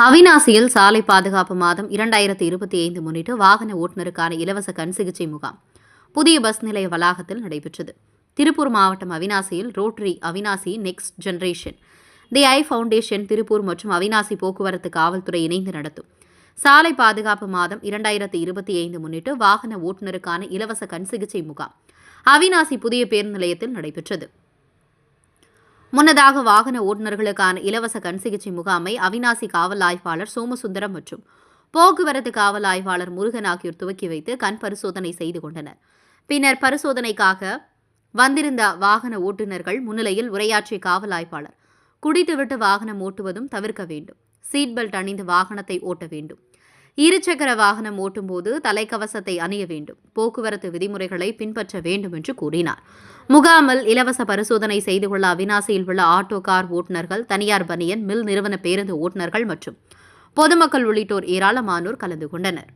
அவிநாசியில் சாலை பாதுகாப்பு மாதம் 2025 முன்னிட்டு வாகன ஓட்டுநருக்கான இலவச கண் சிகிச்சை முகாம் புதிய பஸ் நிலைய வளாகத்தில் நடைபெற்றது. திருப்பூர் மாவட்டம் அவிநாசியில் ரோட்டரி அவிநாசி நெக்ஸ்ட் ஜெனரேஷன், தி ஐ ஃபவுண்டேஷன் திருப்பூர் மற்றும் அவிநாசி போக்குவரத்து காவல்துறை இணைந்து நடத்தும் சாலை பாதுகாப்பு மாதம் 2025 முன்னிட்டு வாகன ஓட்டுநருக்கான இலவச கண் சிகிச்சை முகாம் அவிநாசி புதிய பேருந்து நிலையத்தில் நடைபெற்றது. முன்னதாக வாகன ஓட்டுநர்களுக்கான இலவச கண் சிகிச்சை முகாமை அவிநாசி காவல் ஆய்வாளர் சோமசுந்தரம் மற்றும் போக்குவரத்து காவல் ஆய்வாளர் முருகன் ஆகியோர் துவக்கி வைத்து கண் பரிசோதனை செய்து கொண்டனர். பின்னர் பரிசோதனைக்காக வந்திருந்த வாகன ஓட்டுநர்கள் முன்னிலையில் உரையாற்றிய காவல் ஆய்வாளர், குடித்துவிட்டு வாகனம் ஓட்டுவதும் தவிர்க்க வேண்டும், சீட் பெல்ட் அணிந்து வாகனத்தை ஓட்ட வேண்டும், இருசக்கர வாகனம் ஓட்டும் போது தலைக்கவசத்தை அணிய வேண்டும், போக்குவரத்து விதிமுறைகளை பின்பற்ற வேண்டும் என்று கூறினார். முகாமில் இலவச பரிசோதனை செய்து கொள்ள அவிநாசியில் உள்ள ஆட்டோ கார் ஓட்டுநர்கள், தனியார் பனியன் மில் நிறுவன பேருந்து ஓட்டுநர்கள் மற்றும் பொதுமக்கள் உள்ளிட்டோர் ஏராளமானோர் கலந்து கொண்டனர்.